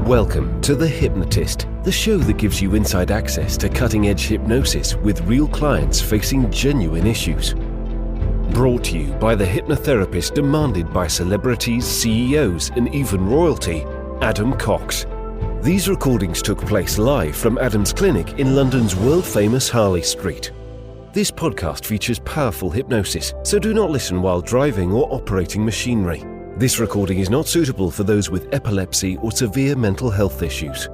Welcome to The Hypnotist, the show that gives you inside access to cutting-edge hypnosis with real clients facing genuine issues. Brought to you by the hypnotherapist demanded by celebrities, CEOs, and even royalty, Adam Cox. These recordings took place live from Adam's clinic in London's world-famous Harley Street. This podcast features powerful hypnosis, so do not listen while driving or operating machinery. This recording is not suitable for those with epilepsy or severe mental health issues.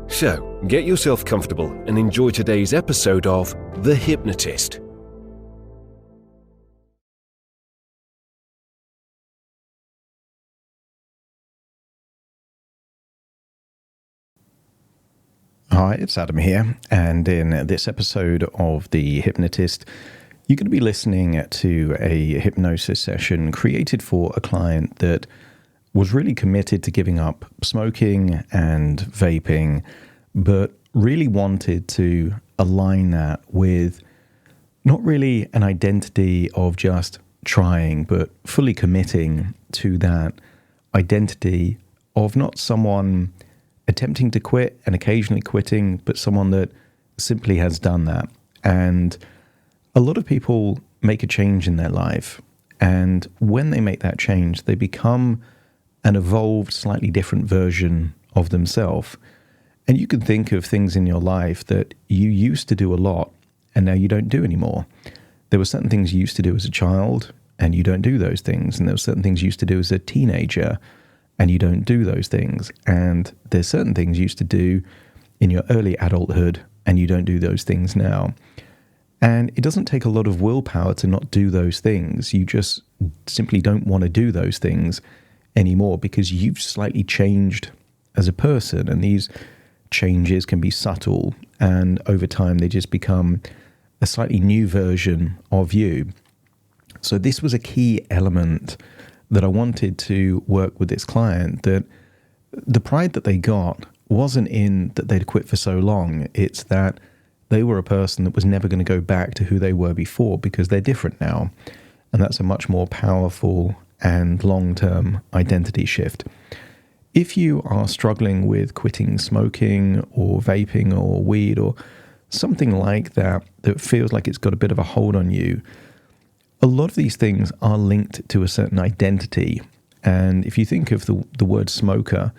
So, get yourself comfortable and enjoy today's episode of The Hypnotist. Hi, it's Adam here, and in this episode of The Hypnotist, you're going to be listening to a hypnosis session created for a client that was really committed to giving up smoking and vaping, but really wanted to align that with not really an identity of just trying, but fully committing to that identity of not someone attempting to quit and occasionally quitting, but someone that simply has done that. And a lot of people make a change in their life, and when they make that change, they become an evolved, slightly different version of themselves. And you can think of things in your life that you used to do a lot, and now you don't do anymore. There were certain things you used to do as a child, and you don't do those things. And there were certain things you used to do as a teenager, and you don't do those things. And there's certain things you used to do in your early adulthood, and you don't do those things now. And it doesn't take a lot of willpower to not do those things. You just simply don't want to do those things anymore because you've slightly changed as a person. And these changes can be subtle, and over time they just become a slightly new version of you. So this was a key element that I wanted to work with this client, that the pride that they got wasn't in that they'd quit for so long. It's that they were a person that was never going to go back to who they were before because they're different now. And that's a much more powerful and long-term identity shift. If you are struggling with quitting smoking or vaping or weed or something like that, that feels like it's got a bit of a hold on you, a lot of these things are linked to a certain identity. And if you think of the word smoker,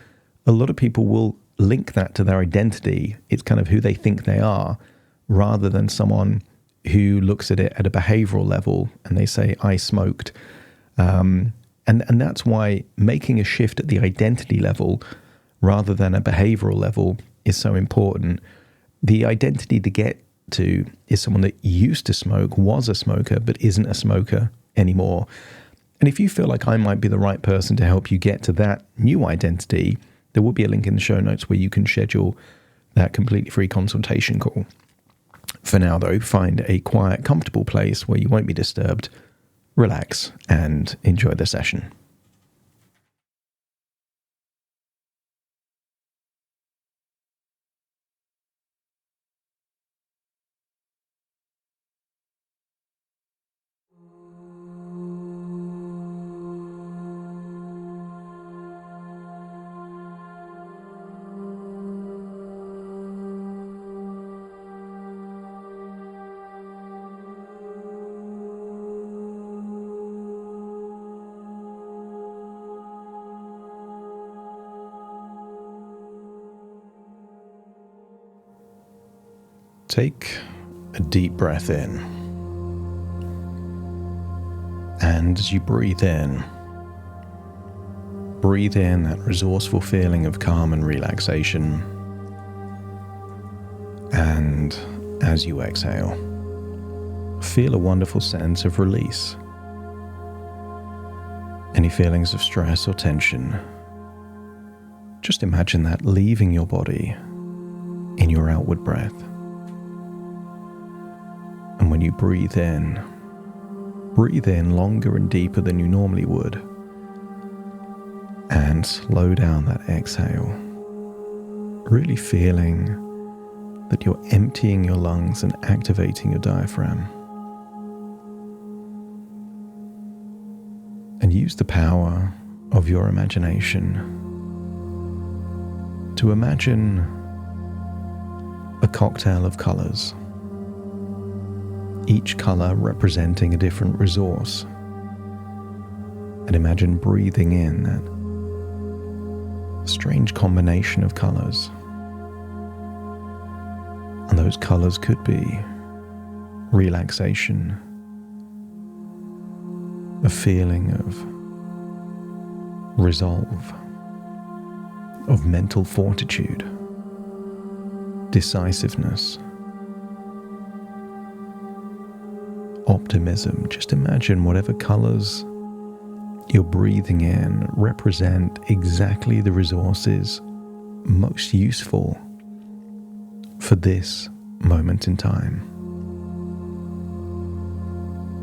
a lot of people will link that to their identity. It's kind of who they think they are, rather than someone who looks at it at a behavioral level and they say, I smoked. And that's why making a shift at the identity level rather than a behavioral level is so important. The identity to get to is someone that used to smoke, was a smoker, but isn't a smoker anymore. And if you feel like I might be the right person to help you get to that new identity, there will be a link in the show notes where you can schedule that completely free consultation call. For now, though, find a quiet, comfortable place where you won't be disturbed, relax, and enjoy the session. Take a deep breath in, and as you breathe in that resourceful feeling of calm and relaxation, and as you exhale, feel a wonderful sense of release. Any feelings of stress or tension, just imagine that leaving your body in your outward breath. And when you breathe in longer and deeper than you normally would, and slow down that exhale, really feeling that you're emptying your lungs and activating your diaphragm. And use the power of your imagination to imagine a cocktail of colors, each color representing a different resource. And imagine breathing in that strange combination of colors. And those colors could be relaxation, a feeling of resolve, of mental fortitude, decisiveness, optimism. Just imagine whatever colors you're breathing in represent exactly the resources most useful for this moment in time.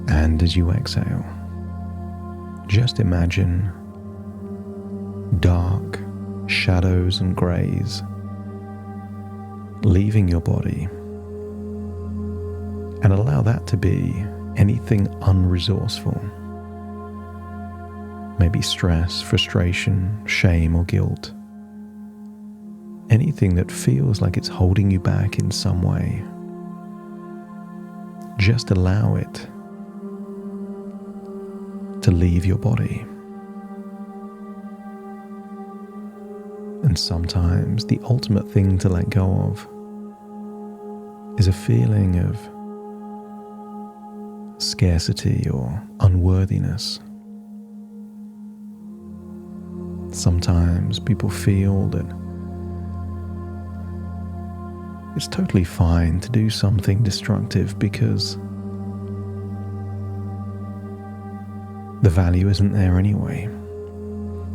And as you exhale, just imagine dark shadows and grays leaving your body, and allow that to be anything unresourceful. Maybe stress, frustration, shame, or guilt. Anything that feels like it's holding you back in some way. Just allow it to leave your body. And sometimes the ultimate thing to let go of is a feeling of scarcity or unworthiness. Sometimes people feel that it's totally fine to do something destructive because the value isn't there anyway.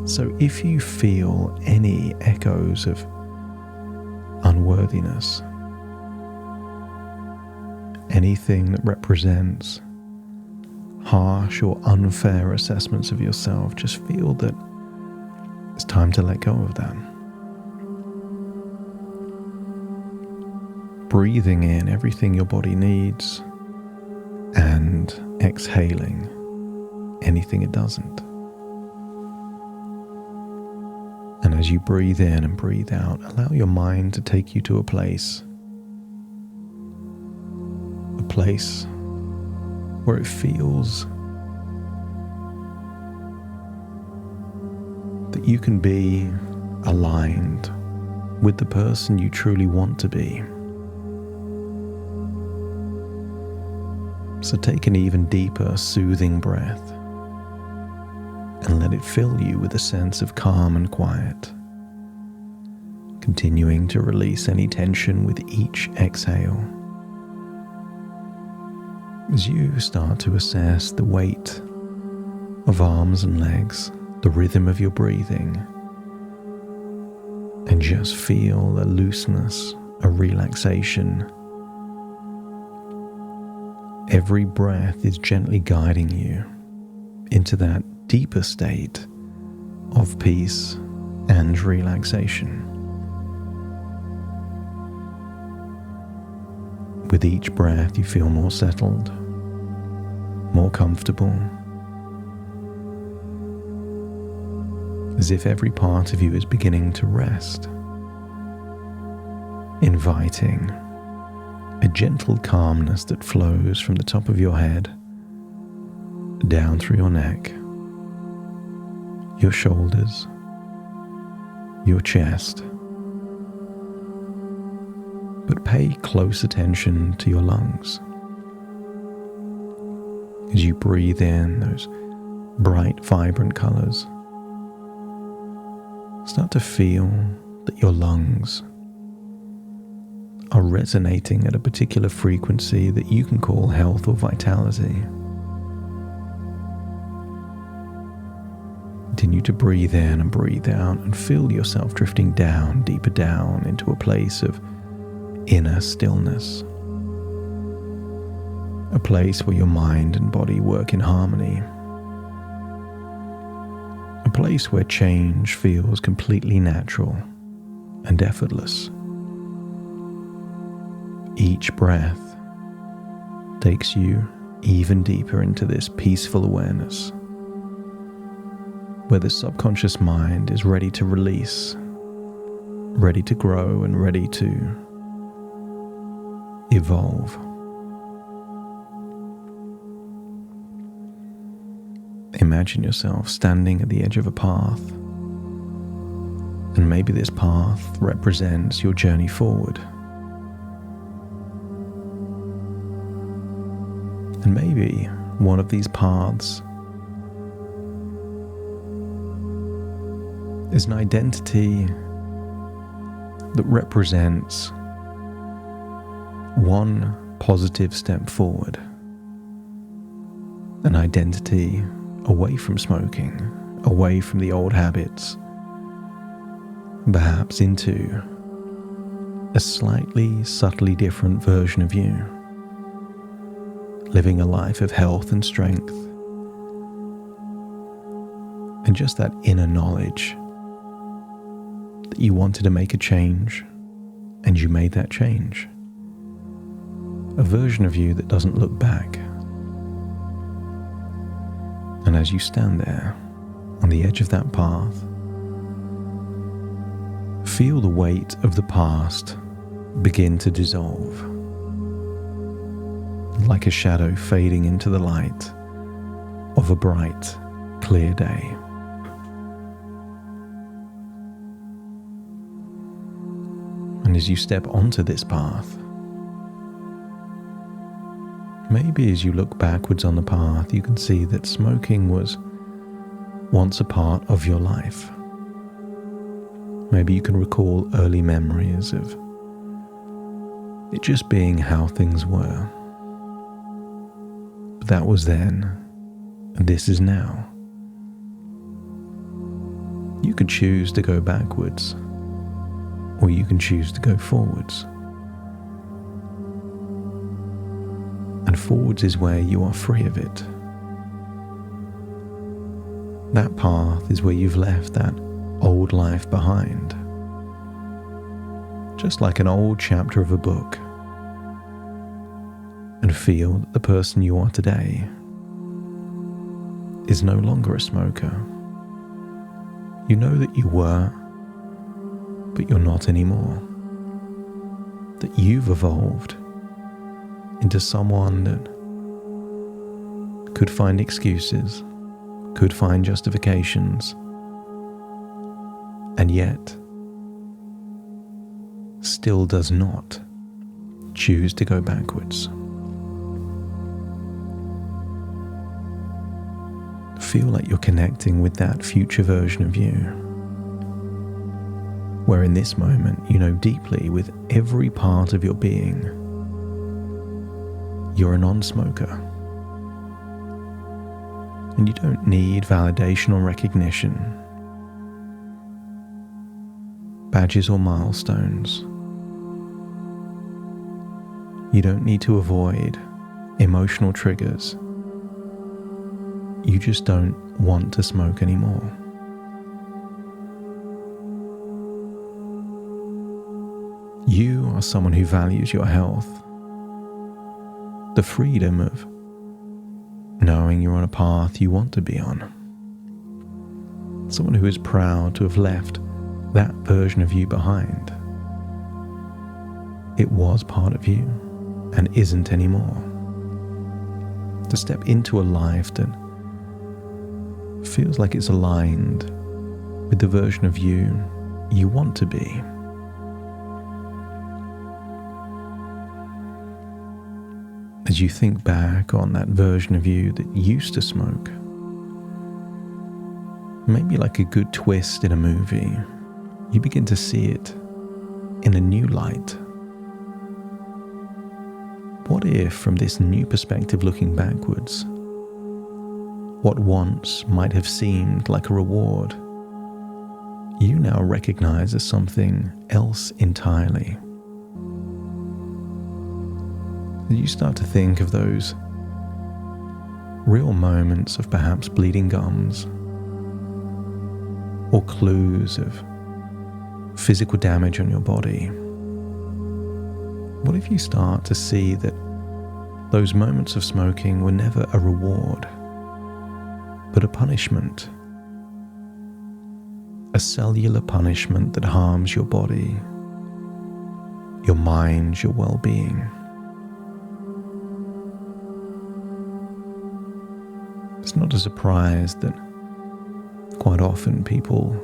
So if you feel any echoes of unworthiness, anything that represents harsh or unfair assessments of yourself, just feel that it's time to let go of that. Breathing in everything your body needs and exhaling anything it doesn't. And as you breathe in and breathe out, allow your mind to take you to a place where it feels that you can be aligned with the person you truly want to be. So take an even deeper, soothing breath and let it fill you with a sense of calm and quiet, continuing to release any tension with each exhale. As you start to assess the weight of arms and legs, the rhythm of your breathing, and just feel a looseness, a relaxation. Every breath is gently guiding you into that deeper state of peace and relaxation. With each breath, you feel more settled, more comfortable, as if every part of you is beginning to rest, inviting a gentle calmness that flows from the top of your head, down through your neck, your shoulders, your chest. But pay close attention to your lungs. As you breathe in those bright, vibrant colors, start to feel that your lungs are resonating at a particular frequency that you can call health or vitality. Continue to breathe in and breathe out and feel yourself drifting down, deeper down into a place of inner stillness. A place where your mind and body work in harmony. A place where change feels completely natural and effortless. Each breath takes you even deeper into this peaceful awareness, where the subconscious mind is ready to release ready to grow and ready to evolve. Imagine yourself standing at the edge of a path, and maybe this path represents your journey forward. And maybe one of these paths is an identity that represents one positive step forward, an identity away from smoking, away from the old habits, perhaps into a slightly, subtly different version of you, living a life of health and strength, and just that inner knowledge that you wanted to make a change, and you made that change. A version of you that doesn't look back. And as you stand there on the edge of that path, feel the weight of the past begin to dissolve, like a shadow fading into the light of a bright, clear day. And as you step onto this path, maybe as you look backwards on the path, you can see that smoking was once a part of your life. Maybe you can recall early memories of it just being how things were. But that was then, and this is now. You could choose to go backwards, or you can choose to go forwards. And forwards is where you are free of it. That path is where you've left that old life behind. Just like an old chapter of a book. And feel that the person you are today is no longer a smoker. You know that you were, but you're not anymore. That you've evolved into someone that could find excuses, could find justifications, and yet still does not choose to go backwards. Feel like you're connecting with that future version of you, where in this moment you know deeply with every part of your being you're a non-smoker. And you don't need validation or recognition, badges or milestones. You don't need to avoid emotional triggers. You just don't want to smoke anymore. You are someone who values your health, the freedom of knowing you're on a path you want to be on. Someone who is proud to have left that version of you behind. It was part of you and isn't anymore. To step into a life that feels like it's aligned with the version of you you want to be. As you think back on that version of you that used to smoke, maybe like a good twist in a movie, you begin to see it in a new light. What if, from this new perspective looking backwards, what once might have seemed like a reward, you now recognize as something else entirely? You start to think of those real moments of perhaps bleeding gums or clues of physical damage on your body. What if you start to see that those moments of smoking were never a reward, but a punishment? a cellular punishment that harms your body, your mind, your well-being. It's not a surprise that quite often people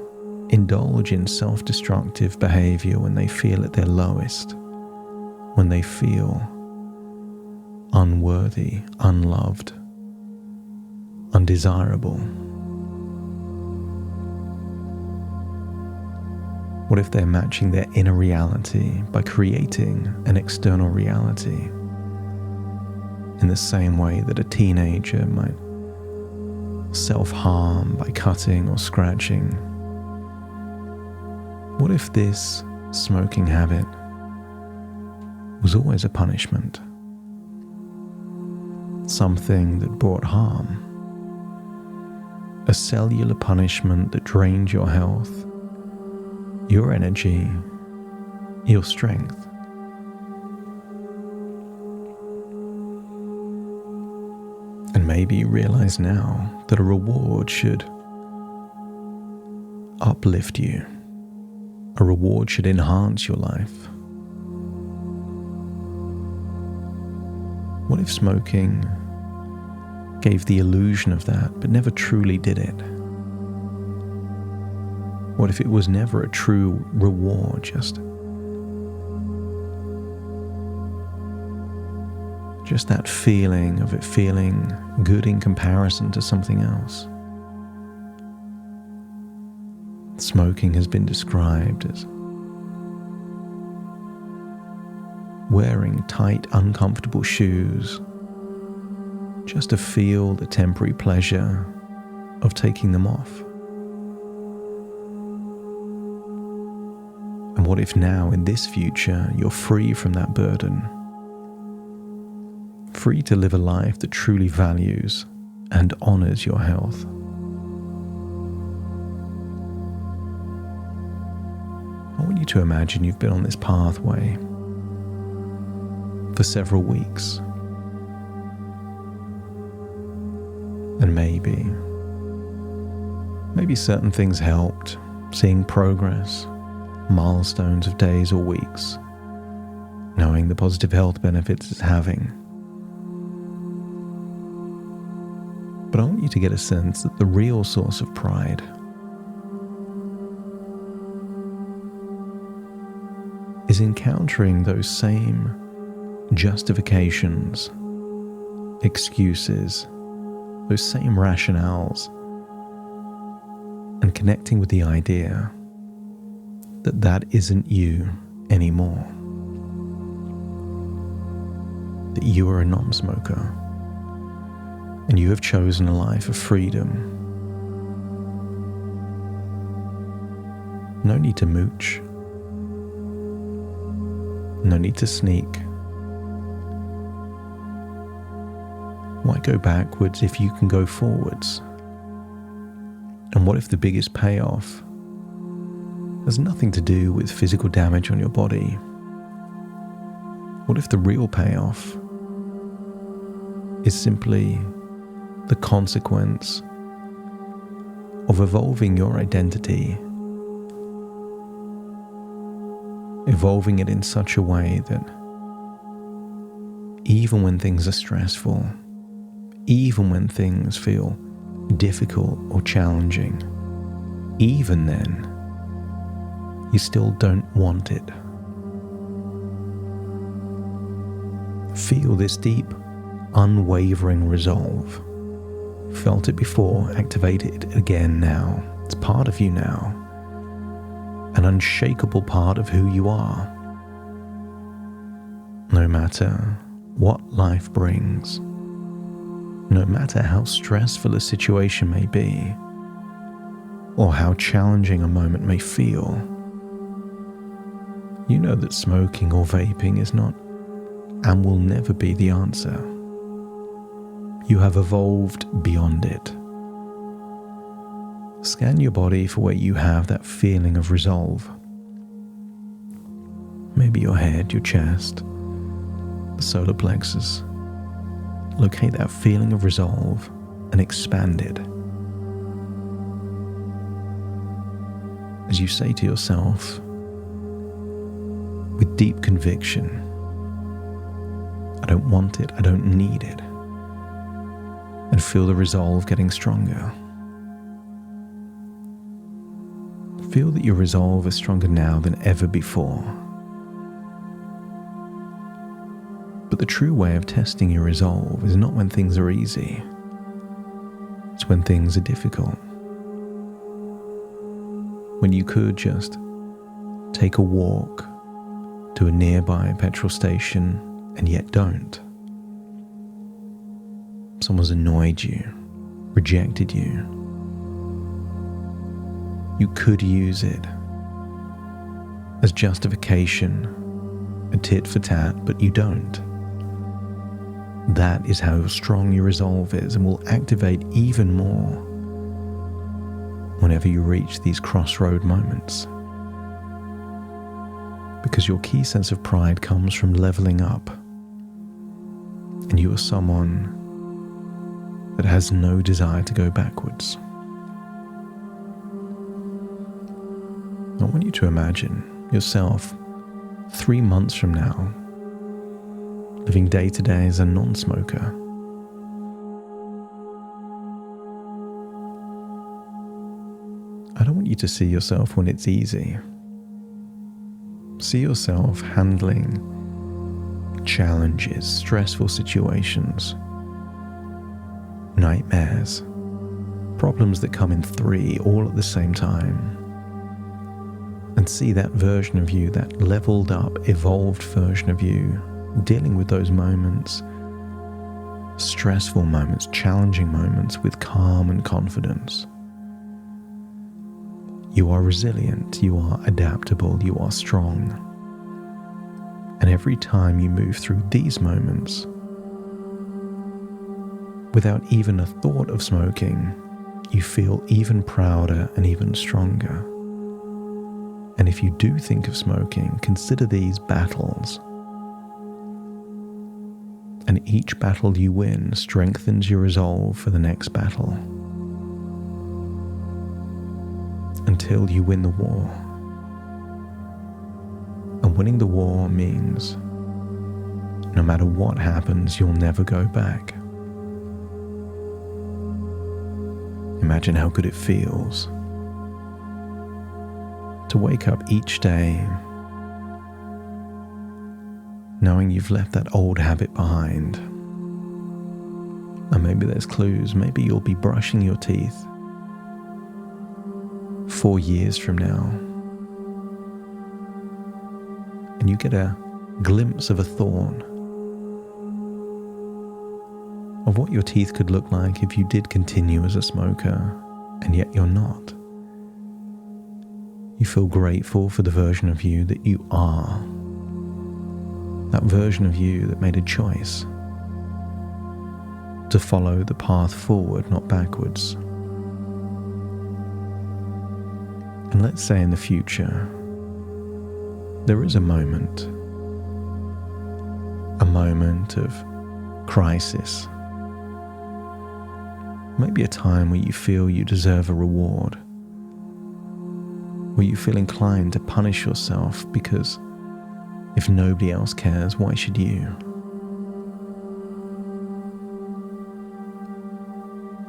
indulge in self-destructive behavior when they feel at their lowest, when they feel unworthy, unloved, undesirable. What if they're matching their inner reality by creating an external reality in the same way that a teenager might self-harm by cutting or scratching? What if this smoking habit was always a punishment? Something that brought harm? A cellular punishment that drained your health, your energy, your strength? And maybe you realize now that a reward should uplift you. A reward should enhance your life. What if smoking gave the illusion of that, but never truly did it? What if it was never a true reward, just that feeling of it feeling good in comparison to something else? Smoking has been described as wearing tight, uncomfortable shoes just to feel the temporary pleasure of taking them off. And what if now, in this future, you're free from that burden? Free to live a life that truly values and honors your health. I want you to imagine you've been on this pathway for several weeks. And maybe certain things helped, seeing progress, milestones of days or weeks, knowing the positive health benefits it's having. But I want you to get a sense that the real source of pride is encountering those same justifications, excuses, those same rationales, and connecting with the idea that that isn't you anymore. That you are a non-smoker and you have chosen a life of freedom. No need to mooch. No need to sneak. Why go backwards if you can go forwards? And what if the biggest payoff has nothing to do with physical damage on your body? What if the real payoff is simply the consequence of evolving your identity, evolving it in such a way that even when things are stressful, even when things feel difficult or challenging, even then, you still don't want it. Feel this deep, unwavering resolve. Felt it before, activate it again now. It's part of you now. An unshakable part of who you are. No matter what life brings, no matter how stressful a situation may be, or how challenging a moment may feel, you know that smoking or vaping is not and will never be the answer. You have evolved beyond it. Scan your body for where you have that feeling of resolve. Maybe your head, your chest, the solar plexus. Locate that feeling of resolve and expand it. as you say to yourself, with deep conviction, I don't want it, I don't need it, and feel the resolve getting stronger. Feel that your resolve is stronger now than ever before. But the true way of testing your resolve is not when things are easy. It's when things are difficult. When you could just take a walk to a nearby petrol station and yet don't. Someone's annoyed you, rejected you. You could use it as justification, a tit for tat, but you don't. That is how strong your resolve is and will activate even more whenever you reach these crossroad moments. Because your key sense of pride comes from leveling up, and you are someone that has no desire to go backwards. I want you to imagine yourself 3 months from now living day to day as a non-smoker. I don't want you to see yourself when it's easy. See yourself handling challenges, stressful situations, nightmares, problems that come in 3 all at the same time. And see that version of you, that leveled up, evolved version of you, dealing with those moments, stressful moments, challenging moments with calm and confidence. You are resilient, you are adaptable, you are strong. And every time you move through these moments, without even a thought of smoking, you feel even prouder and even stronger. And if you do think of smoking, consider these battles. And each battle you win strengthens your resolve for the next battle. Until you win the war. And winning the war means no matter what happens, you'll never go back. Imagine how good it feels to wake up each day knowing you've left that old habit behind. And maybe there's clues, maybe you'll be brushing your teeth 4 years from now, and you get a glimpse of a thought of what your teeth could look like if you did continue as a smoker, and yet you're not. You feel grateful for the version of you that you are. That version of you that made a choice to follow the path forward, not backwards. And let's say in the future, there is a moment of crisis. Maybe a time where you feel you deserve a reward, where you feel inclined to punish yourself because if nobody else cares, why should you?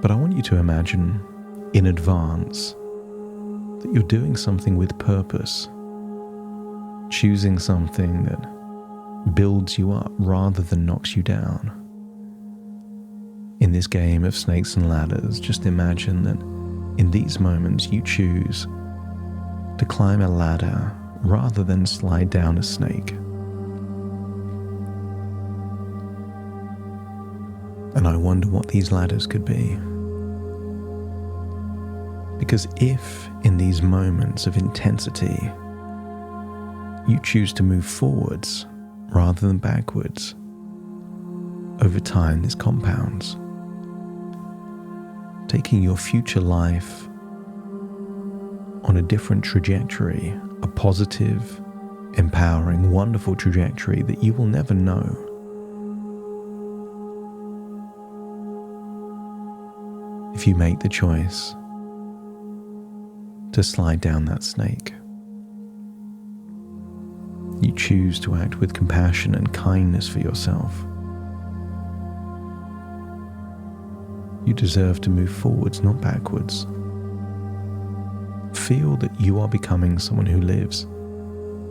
But I want you to imagine in advance that you're doing something with purpose, choosing something that builds you up rather than knocks you down. In this game of snakes and ladders, just imagine that in these moments you choose to climb a ladder rather than slide down a snake. And I wonder what these ladders could be. Because if in these moments of intensity you choose to move forwards rather than backwards, over time this compounds, taking your future life on a different trajectory, a positive, empowering, wonderful trajectory that you will never know. If you make the choice to slide down that snake. You choose to act with compassion and kindness for yourself. You deserve to move forwards, not backwards. Feel that you are becoming someone who lives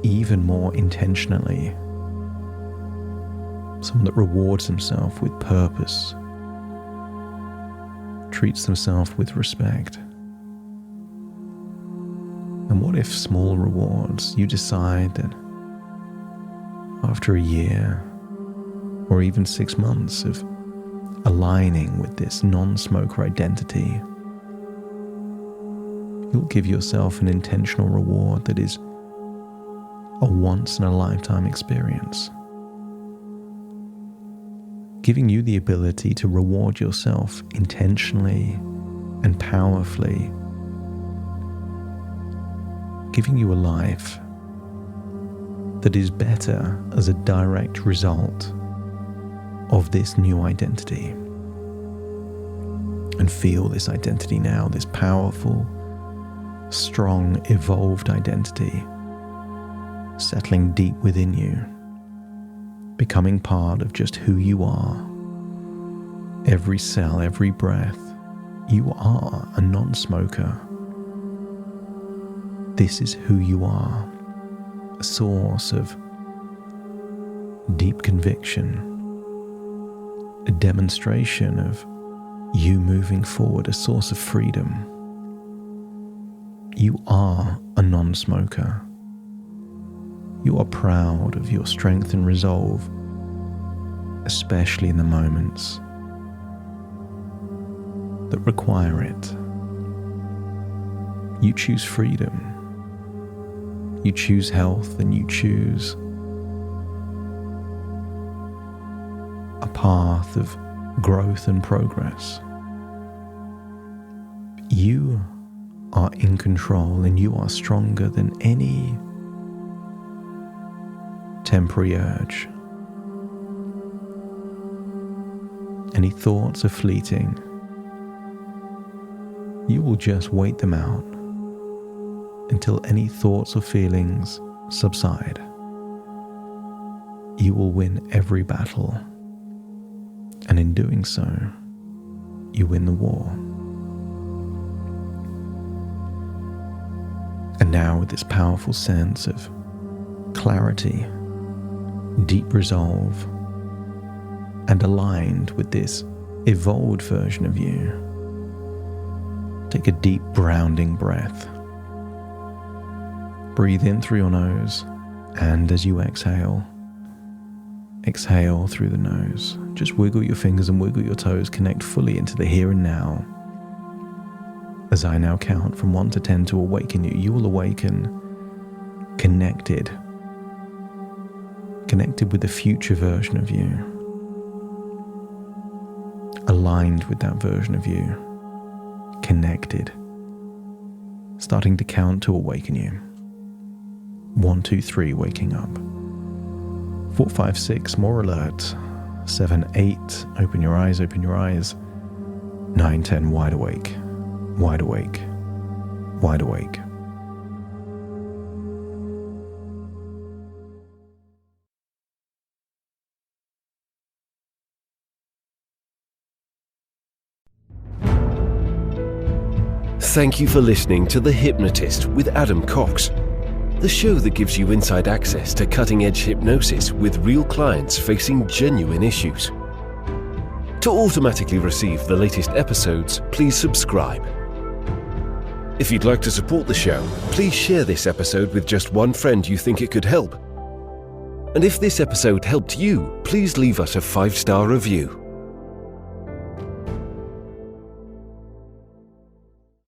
even more intentionally. Someone that rewards himself with purpose, treats themselves with respect. And what if small rewards, you decide that after a year or even 6 months of aligning with this non-smoker identity, you'll give yourself an intentional reward that is a once-in-a-lifetime experience, giving you the ability to reward yourself intentionally and powerfully, giving you a life that is better as a direct result of this new identity. And feel this identity now, this powerful, strong, evolved identity settling deep within you, becoming part of just who you are. Every cell, every breath, you are a non-smoker. This is who you are, a source of deep conviction, a demonstration of you moving forward, a source of freedom. You are a non-smoker. You are proud of your strength and resolve, especially in the moments that require it. You choose freedom. You choose health, and you choose a path of growth and progress. You are in control, and you are stronger than any temporary urge. Any thoughts are fleeting. You will just wait them out until any thoughts or feelings subside. You will win every battle, and in doing so, you win the war. And now, with this powerful sense of clarity, deep resolve, and aligned with this evolved version of you, take a deep grounding breath. Breathe in through your nose, and as you exhale, exhale through the nose. Just wiggle your fingers and wiggle your toes, connect fully into the here and now. As I now count from 1 to 10 to awaken you, you will awaken connected with the future version of you, aligned with that version of you, connected, starting to count to awaken you. 1, 2, 3, waking up. 4, 5, 6, more alert. 7, 8, open your eyes, open your eyes. 9, 10, wide awake, wide awake, wide awake. Thank you for listening to The Hypnotist with Adam Cox, the show that gives you inside access to cutting-edge hypnosis with real clients facing genuine issues. To automatically receive the latest episodes, please subscribe. If you'd like to support the show, please share this episode with just one friend you think it could help. And if this episode helped you, please leave us a 5-star review.